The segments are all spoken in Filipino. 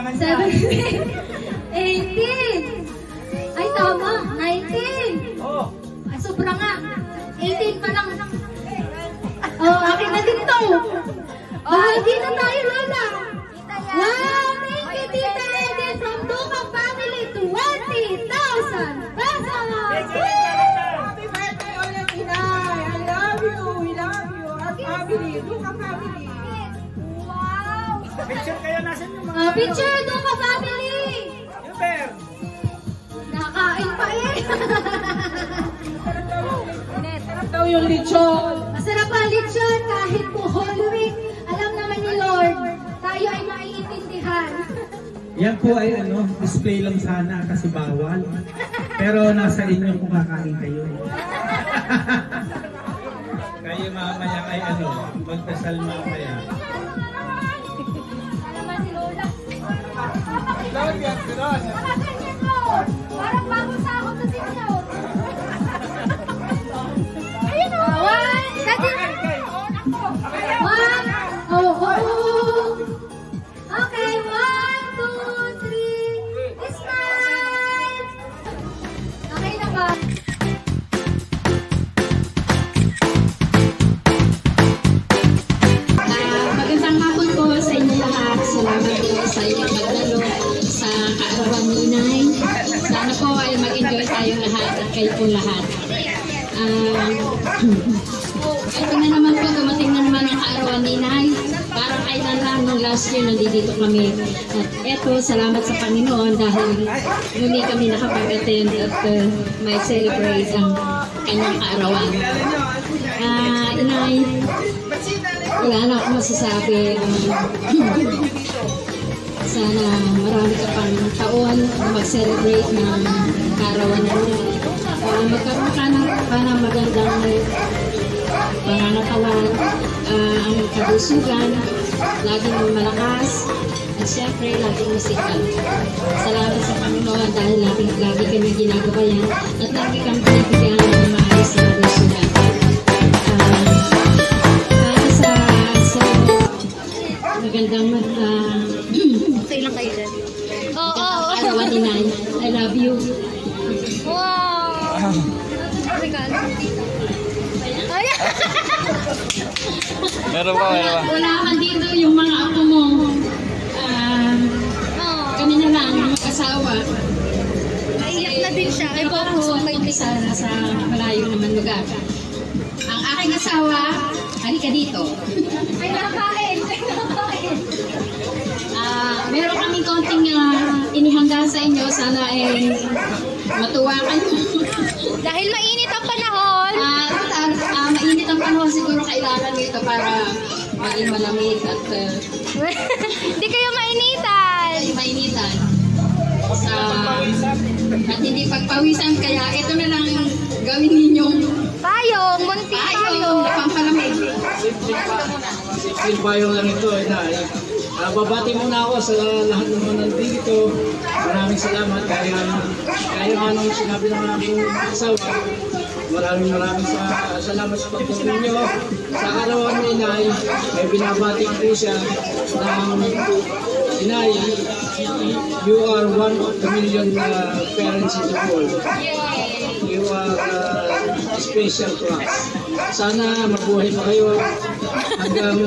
kailangan niya. 18. Ay, tama. 19. Oh. Ay, sobra nga. 18 pa lang. Oh, akin na din to. Bahagi na tayo, Lola. Wow, thank you, Tita Eden from Duca Family. 20,000 pesos. Happy birthday ulit, Inay. I love you. We love you. Our family. Duca family. Wow. Picture kayo, nasan yung mga... Picture, Duca Family. Super! Nakakain pa eh. Sarap daw yung lechon. Masarap ang lechon kahit po Holy Week. Alam naman ni Lord, tayo ay maiintindihan. Yan po ay display lang sana kasi bawal. Pero nasa inyo kung kakain kayo. Kayo mamaya ay magdasal mamaya. Alaman si Lola. Nakaganyan mo. Parang bago sa ako sa sinyo. Ayun o. Okay, 1, 2, 3. Smile. Okay na ba? Magandang hapon po sa inyo lahat. Salamat po sa inyong magdalo sa kaarawan ninay. Sana po ay mag-enjoy tayo lahat at kayo po lahat. Ito na naman po, dumating na naman ang kaarawan ninay. Parang kailan lang nung last year nandito kami. At eto, salamat sa Panginoon dahil muli kami nakapag-attend at may celebrate ang kanyang kaarawan. Inay, wala na akong masasabi. Sana marami ka pang taon na mag-celebrate ng kaarawan mo. Magkaroon ka ng magandang pangangatawan, ang kabusugan, laging malakas, at syempre laging masikap. Salamat sa Panginoon dahil lagi kami ginagawa yan at lagi kami pinibigyan ng maayos na kabusugan. Magandang okay lang kayo dyan. Oo. Arawan ni Nay. I love you. Wow. Meron ba? Wala ka dito yung mga apo mo. Kami na lang, mag-asawa. Naiyak na din siya. Ay po ako, umpisa nasa malayo naman lugar. Ang aking asawa, halika dito. Ay, nakain. Meron kaming konting inihanda sa inyo. Sana ay matuwa kayo. Dahil mainit ang panahon. Mainit ang panahon, siguro kailangan nito para maging malamig at Hindi kayo mainitan. mainitan. At hindi pagpawisan, kaya ito na lang gawin ninyong Payong, munting payong na pampalamig. Simple payong lang ito. Babati muna ako sa lahat ng mga nandito. Maraming salamat. Kaya nung sinabi ng aking asawa, maraming salamat sa pagtulong niyo. Sa arawan ni Inay, may binabati ko siya ng Inay, you are one of the million parents in the world. You are special to us. Sana mabuhay pa kayo hanggang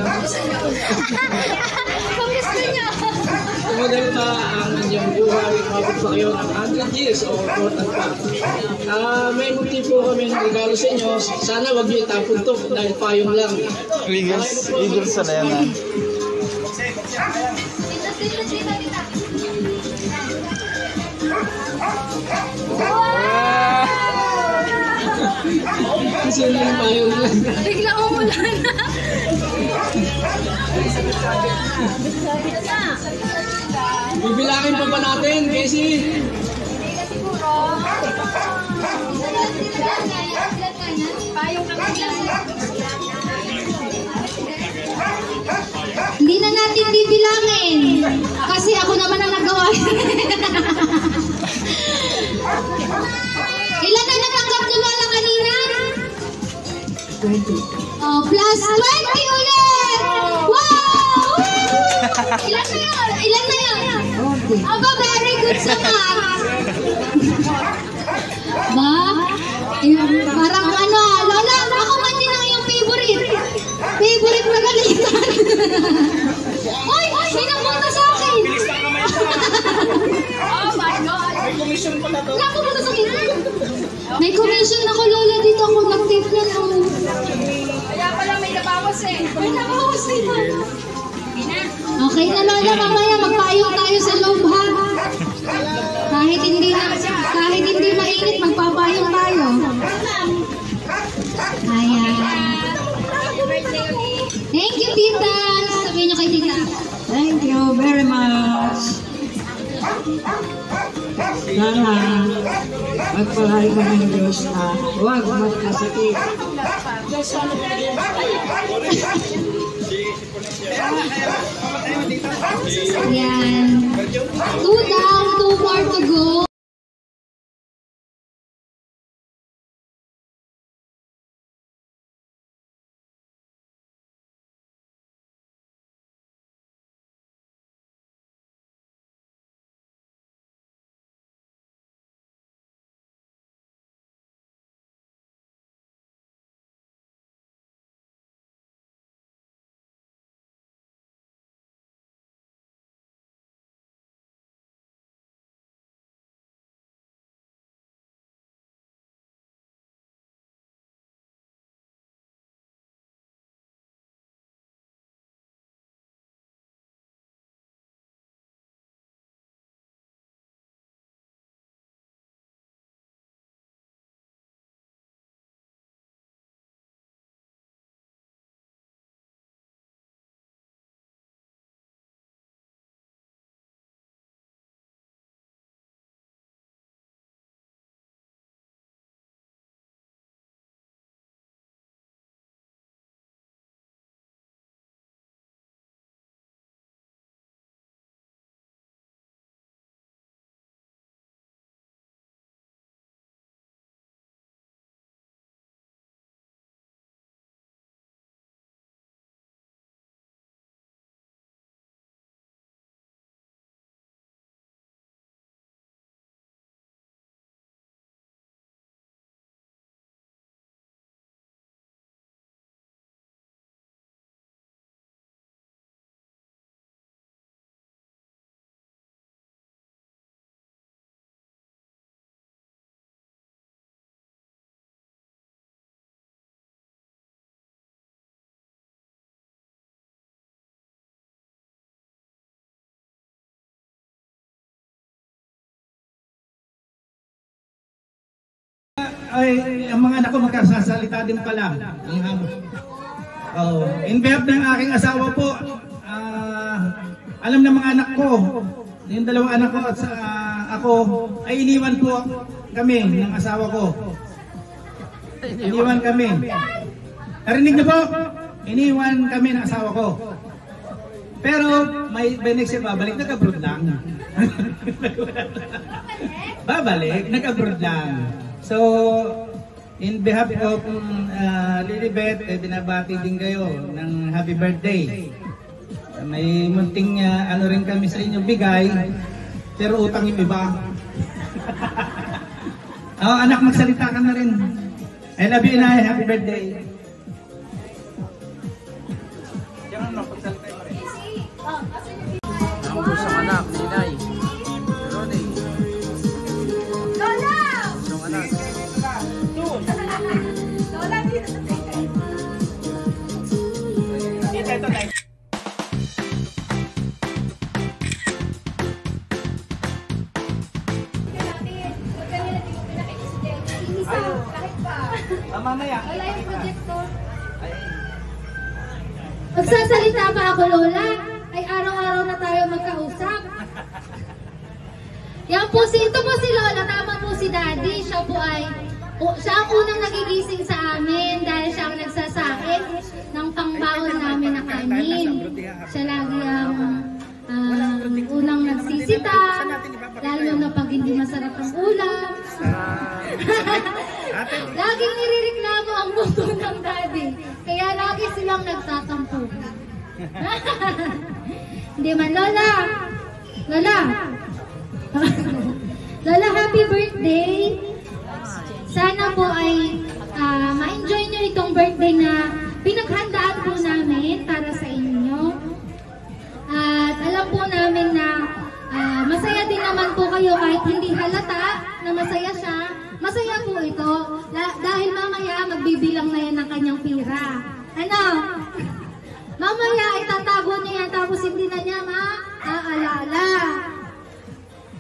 tumagal pa ang inyong buhay, mabot pa kayo ng 100 years o important pa. May motibo kami ng regalo sa inyo. Sana wag niyo itapon to dahil payong lang. Eagles na yan. Kasi yung payong lang. Bigla umulan na. Bibilangin pa ba natin, Casey? Hindi na natin bibilangin kasi ako naman ang nagawa. Ilan na natanggap ni Lola kanina? 20. Oh, plus 20 ulit! Wow! Ilan na yun? Ilan na yun? Aba, very good sa math. Ba? Parang ano, Lola, ako man din ang iyong favorite. Favorite na galitan. Uy, sinapunta sa akin. Bilis na kamay ko. Oh my God. May komisyon pala to. Nakapunta sa akin. May commission ako, Lola, dito ako nag-tip na lang. Kaya pala may nabawas eh. May nabawas dito. Okay na, Lola, mamaya magpayong tayo sa loob, ha? Kahit hindi mainit, magpapayong tayo. Ayan. Thank you, Tita. Sabihin niyo kay Tita. Thank you very much. Sana magpalahay ka ng Diyos na huwag magkasakit. Ayan. 2 down, 2 more to go. Ay, ang mga anak ko magkasasalita din pala. In behalf ng aking asawa po, alam ng mga anak ko, yung dalawang anak ko at ako, ay iniwan po kami ng asawa ko. Iniwan kami. Narinig niyo po? Iniwan kami ng asawa ko. Pero may next year babalik, nag-abroad lang. Babalik, nag-abroad lang. So, in behalf of Lilibet, binabati din kayo ng happy birthday. May munting ano rin kami sa inyo bigay, pero utang yung iba. Anak, magsalita ka na rin. I love you, Inay. Happy birthday. Ang pusong anak, Ninay. Ronnie. Lola! Pusong anak. Lola, dito sa tingin. Ito, tayo. Mamaya. Wala yung projector. Magsasalita pa ako, Lola. Ay araw-araw na tayo magkausap. Yan po ito po si Lola, tama po si Daddy. Siya po ay, siya ang unang nagigising sa amin dahil siya ang nagsasain ng pangbaon namin na kanin. Siya lagi ang unang nagsisita, lalo na pag hindi masarap ang ulam. Laging nirereklamo ang mundo ng Daddy, kaya lagi silang nagtatampo. Hindi man, Lola! Lola! Lola, happy birthday! Sana po ay ma-enjoy nyo itong birthday na pinaghandaan po namin para sa inyo. At alam po namin na masaya din naman po kayo kahit hindi halata na masaya siya. Masaya po ito dahil mamaya magbibilang na yan ng kanyang pira. Ano? Mamaya itatago niya yan tapos hindi na niya maaalala.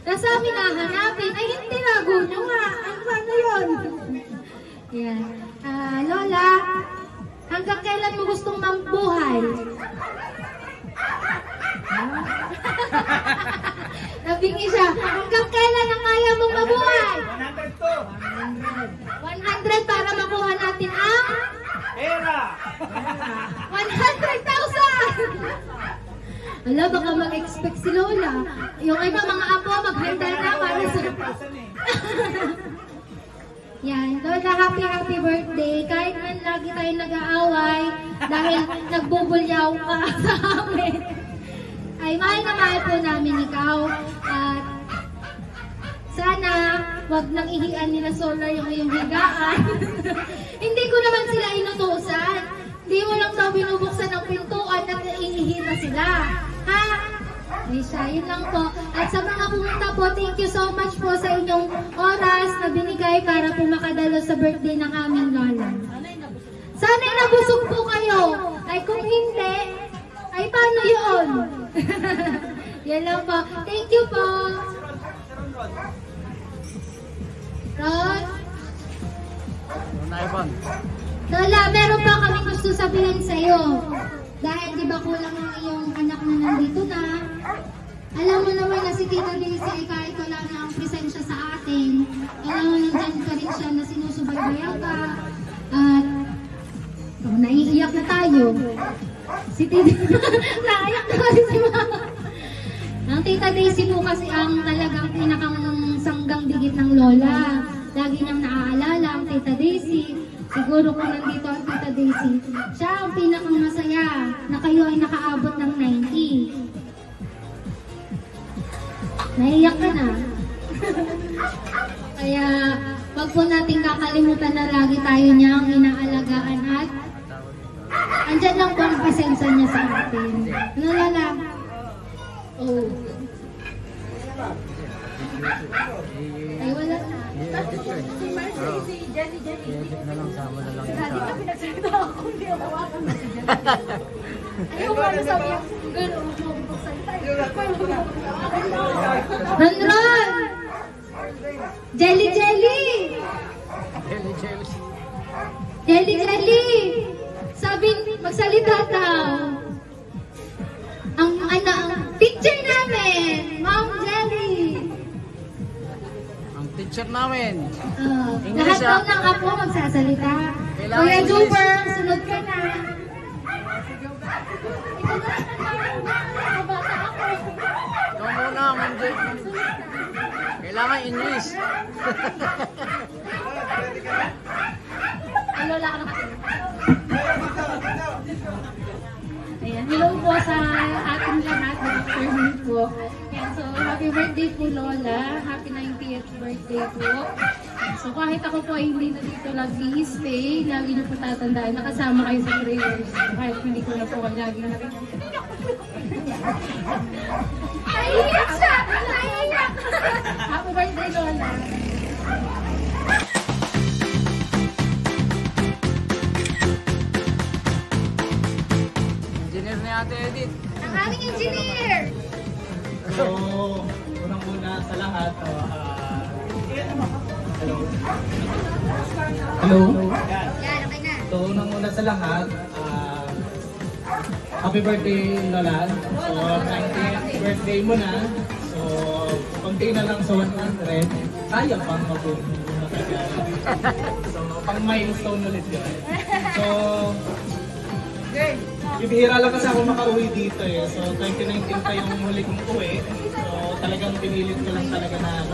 Tapos amin hahanapin, ay hindi rago nyo nga. Ano yun? Yan. Lola, hanggang kailan mo gustong mambuhay? Nabingi siya. Hanggang kailan ang kaya mong mabuhay? 100 para makuha natin ang Pera! 100,000! Ala, baka mag-expect si Lola. Yung iba mga apo, maghanda na para sa... Yan, Lola, happy birthday. Kahit man lagi tayo nag-aaway dahil nagbubulyaw ka sa amin. Ay, mahal na mahal po namin ikaw. At sana wag nang ihian nila Solar yung iyong higaan. Hindi ko naman sila inutusan. Hindi mo lang daw binubuksan ng pintuan at iihi na sila. Ha? Ay siya, yun lang po. At sa mga pumunta po, thank you so much po sa inyong oras na binigay para po makadalo sa birthday ng aming lola. Sana'y nabusog po kayo. Ay kung hindi, ay paano yun? Yan lang po. Thank you po. Ron? Lola, meron pa kami gusto sabihin sa'yo. Dahil di ba kulang ang iyong anak na nandito na. Alam mo naman na si Tita Daisy ay kahit wala na ang presensya sa atin. Alam mo nandyan ka rin siya na sinusubaybayan ka. At naiiyak na tayo. Si Tita, naiiyak na kasi si Mama. Ang Tita Daisy po kasi ang talagang pinakang sanggang digit ng Lola. Lagi niyang naaalala ang Tita Daisy. Siguro kung nandito ang Tita Daisy, siya ang pinakang masaya na kayo ay nakaabot ng 90. Naiyak ka na. Kaya wag po natin kakalimutan na lagi tayo niyang inaalagaan at andyan lang po ang presensya niya sa atin. Ano Lola? Oh. Ay wala na. Si Jenny. Edit na lang, sama na lang Dati yung ka pinagsalita ako, hindi ako hawakan na si Jenny. Ayaw ka na sabi yung gano'n mo magsalita. Ron! Jelly! Jelly! Sabi, magsalita daw. Ang teacher namin, Ma'am Jelly. Ang teacher namin. Lahat daw ng apo magsasalita. Kuya Juber, sunod ka na. Ikaw muna, Monday. Kailangan English. Lola ka na kasi. Ayan, hello po sa ating lahat. Good afternoon po. Ayan, so happy birthday po Lola. Happy 90th birthday po. So kahit ako po ay hindi na dito nag-i-stay, lagi niyo po tatandaan, nakasama kayo sa prayers. Kahit hindi ko na po lagi nakikita. Naiiyak siya! Naiiyak! Happy birthday Lola! Engineer ni Ate Edith. Ang aming engineer! So, unang-una sa lahat, hello. Yan, okay na. So, unang-una sa lahat, happy birthday, Lola. So, 90th birthday mo na. So, konti na lang sa 100. Sayang pang mabuhay. So, pang milestone ulit yun. So, bibihira lang kasi ako makauwi dito eh. So, 2019 pa yung huli kong uwi. So, talagang pinilit ko lang talaga na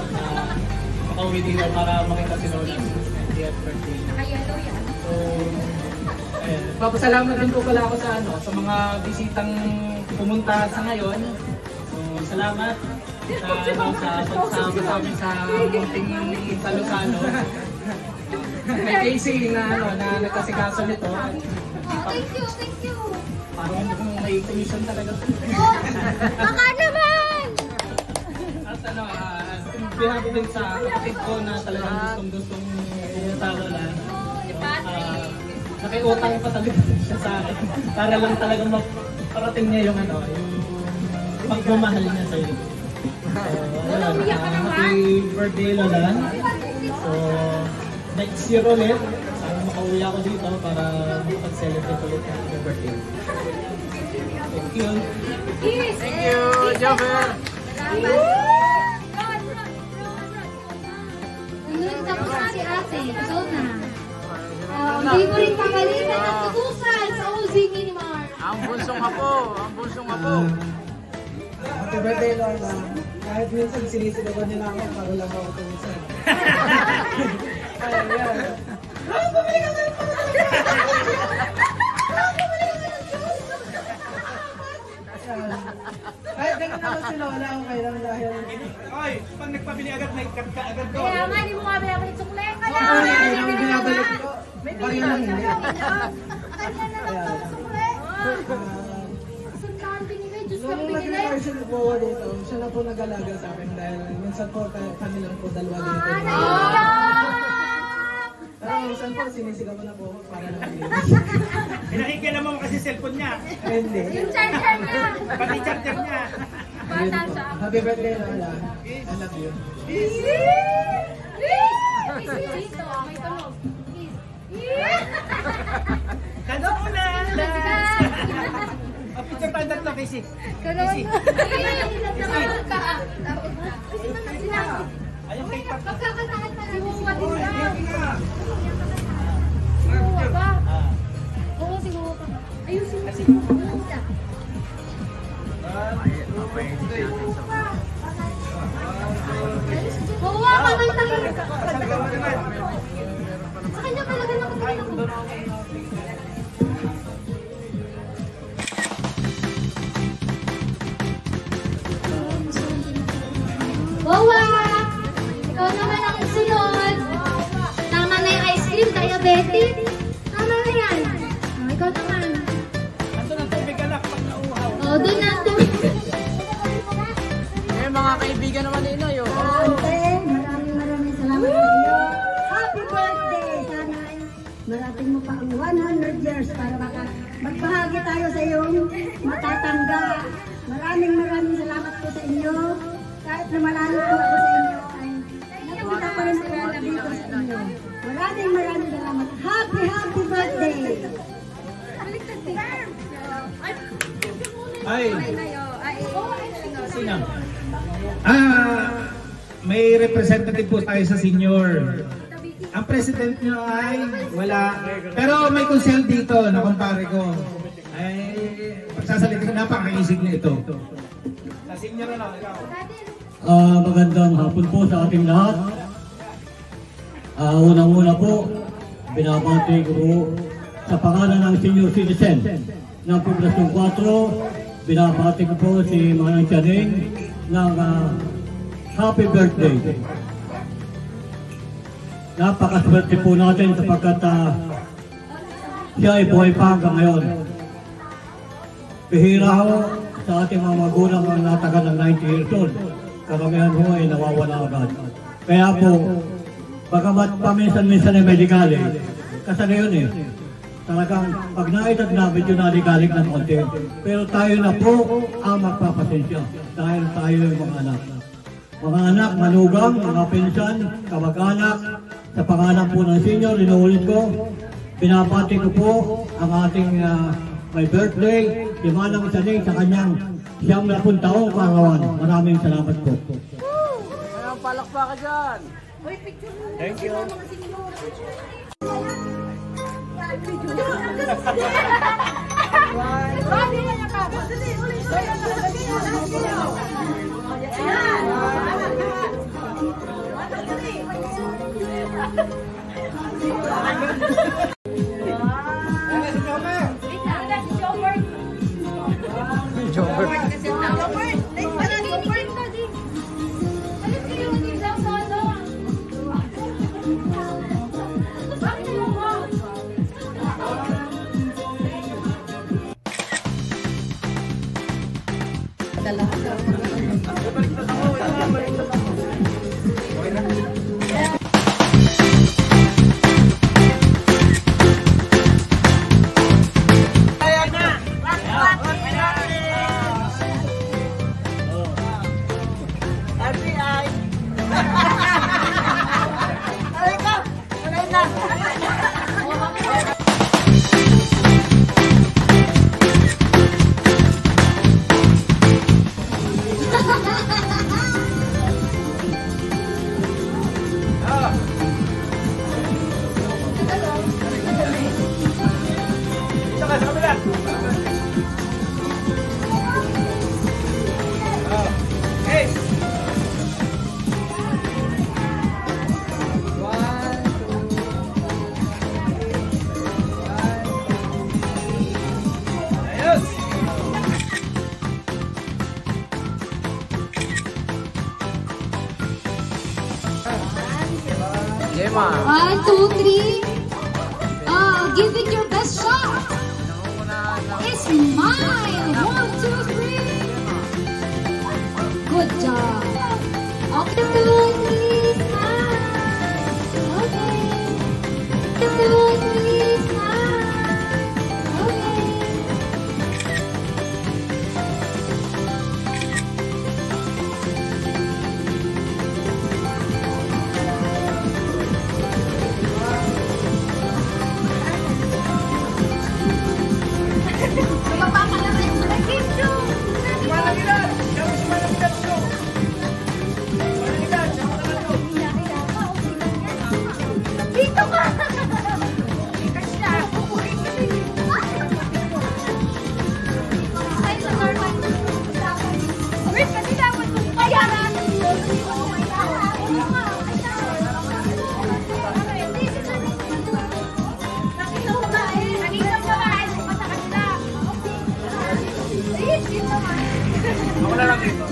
makauwi dito para makita si Lola sa 90th birthday. So, Ayan. Papasalamat din po pala ako sa sa mga bisitang pumunta sa ngayon. So, salamat sa pagsama sa amin sa munting Salo-Salo. May Casey na nagkasikaso nito. Thank you. Parang may commission talaga. Baka naman! At behalf din sa kapatid ko na talagang gustong pumunta lang. Nakiutang pa talaga siya sa akin. Para lang talagang maparating niya yung yung pagmamahal niya sa'yo. So, happy birthday, Lola. So, next year ulit, makauwi ako dito para mag-celebrate ulit ng birthday. Thank you. Thank you, Jobber. Nandun tapos na si ate. So na. Hindi mo rin pagalitan at tutusan sa OZ Minimar. Ang bunsong apo. Happy birthday, Lola. Kahit minsan sinisigawan niya na ako, para lang ako tumisan. Ayan. Bumili ka ng Ay, ganun naman si Lola, okay lang dahil... Oy, pag nagpabili agad, may cut ka agad ko. Kaya nga, hindi mo nga binabalik sukle. Kaya Oo, hindi naman binabalik ko. Bariyo lang hindi. Kanya na lang ito sukle. Sundahan binigay, Diyos Nung kang binigay. nag-rehearsal po ako dito, siya na po nag-alaga sa akin dahil minsan po kami lang po dalawa dito. Pero minsan po sinisigaw ko na po ako para lang Pinakikialam mo kasi cellphone niya. Hindi. Yung charger niya. Pati charger niya. Bata siya. Happy birthday, Lola. I love you. Dito, may tunog. Kanta muna! Picture tayo tatlo, Casey. Casey. Ayun kay Pat. Pagkakataan pa lang. Simuwa din lang. Simuwa ba? Oo, simuwa pa. Ayusin mo. Simuwa siya. Oo, kamay-tayo. Sa kanya talaga nakatingin ako. Wawa! Ikaw naman ang sunod. Tama na yung ice cream, diabetic. Tama na yan. Ikaw naman. Ando ng tubig anak pag nauhaw. Doon na. Mga kaibigan naman ni Inoy. Maraming salamat sa iyo. Happy birthday! Sana ay marating mo pa ang 100 years para magbahagi tayo sa iyong matatanda. Maraming salamat po sa inyo. Kahit na malayo po ako sa inyo, ay nakita pa rin po ako dito sa inyo. Maraming salamat. Happy birthday! Ay! Sino? May representative po tayo sa senior. Ang president nyo ay wala. Pero may konsel dito na kumpare ko. Ay, pagsasalita ko, napakaisig na ito. Sa senior na ikaw. Magandang hapon po sa ating lahat. Unang-una po, binabati ko po sa pangalan ng senior citizen ng Poblasyon 4, binabati ko po si Manang Tianing ng happy birthday. Napakaswerte po natin sapagkat siya ay buhay pa hanggang ngayon. Bihira ho sa ating mga magulang ang natagal ng 90 years old. Karamihan ho ay nawawala agad. Kaya po, bagamat paminsan-minsan ay may ligalig, kasali yun eh. Talagang pag naitag na, medyo naligalig ng konti. Pero tayo na po ang magpapasensya dahil tayo yung mga anak. Mga anak, manugang, mga pinsan, kamag-anak, sa pangalan po ng senior, inuulit ko, binabati ko po ang ating may birthday, si Manang Tianing sa kanyang 90 taong kaarawan. Maraming salamat po. Ayun, palakpakan dyan. Thank you. Gemma. 1, 2, 3. Give it your best shot. It's mine. 1, 2, 3. Good job. Okay, please. Okay. Please. Okay. Dito ka! Ay, sa normal. Wait, kasi dapat kung bayaran. Ako na lang dito.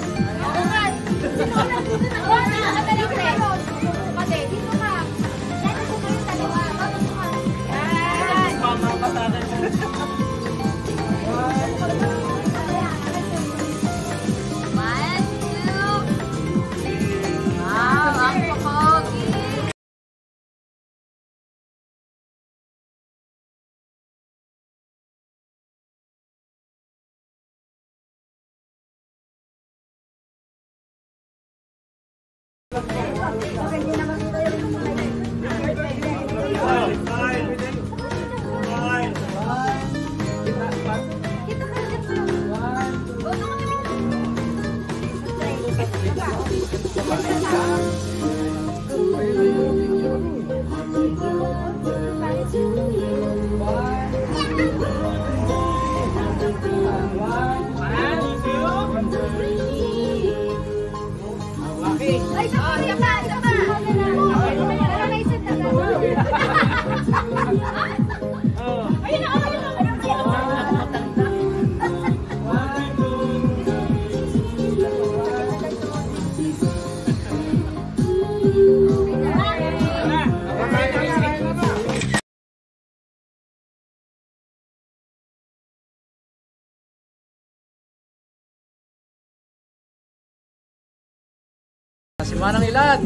Si Manang Ilad.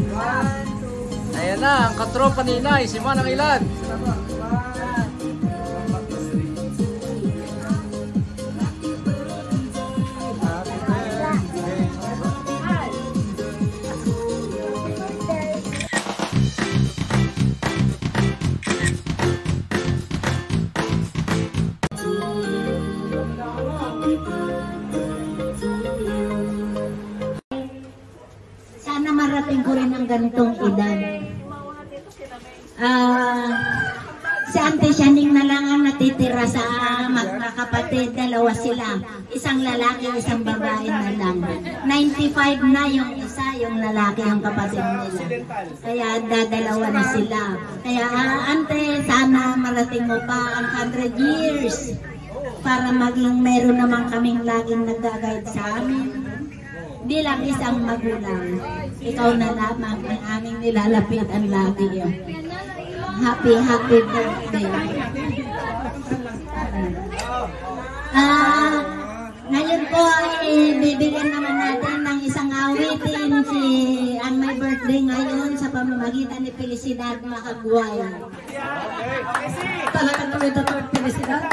Ayan na, ang katropa ni Inay, si Manang Ilad. Marating ko rin ang ganitong edad. Si Auntie Shaning na lang ang natitira sa magkakapatid. Dalawa sila. Isang lalaki, isang babae na lang. 95 na yung isa, yung lalaki, yung kapatid nila. Kaya dadalawa na sila. Kaya Auntie, sana marating mo pa ang 100 years para maging meron naman kaming laging nag-guide sa amin. Bilang isang magulang, ikaw na lamang ang aming nilalapitan lagi. Happy birthday. Ngayon po ay bibigyan naman natin ng isang awitin ang may birthday ngayon sa pamamagitan ni Felicidad Makaguay. Talaga ito ito Felicidad?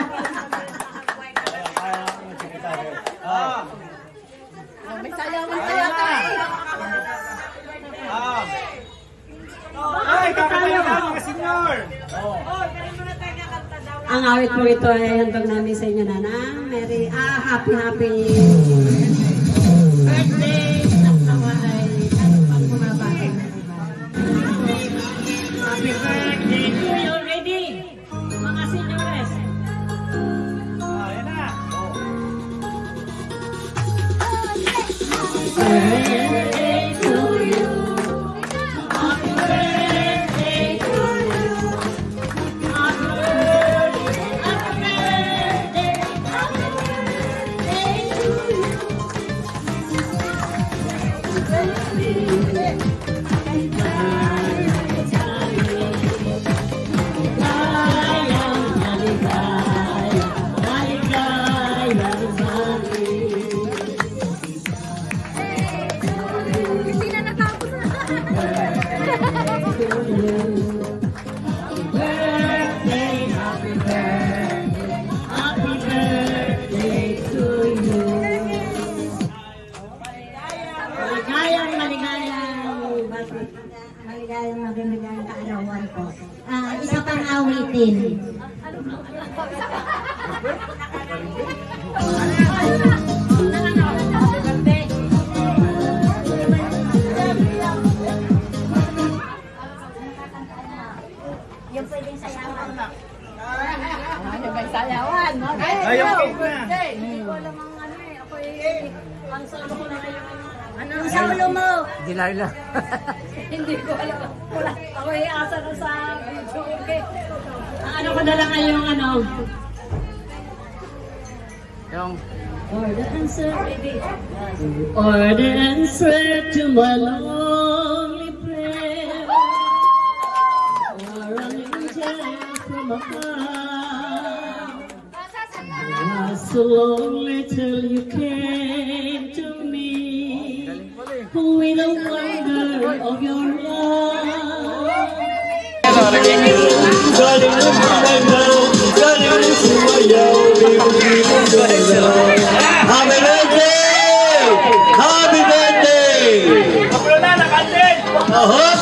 May sayawan kaya tayo. Ay, kakatayo ka mga senyor. Ang awit po ito ay handog namin sa inyo, Nanang. Happy birthday. Happy birthday to you already, mga seniors. Ayan na. Birthday to you. Happy birthday to you. Happy birthday to you. Maligayang magandang kaarawan po. Isa pang awitin. Yung pwedeng sayawan. Ano ba sayawan? Ayaw cake na. Hindi ko alam ang ano eh. Ako ang solo ko na ngayon. Anong solo mo? Delilah. Hindi ko alam. Wala. Ako asa na sa video. Okay. Ano ko na lang ngayong ano? Yung Or the answer, baby. Or the answer to my lonely prayer. Or an angel from above. I was so lonely till you came to me. With a wonder of your love. Happy birthday! Happy birthday! Kapro na, nakandil! Ahop!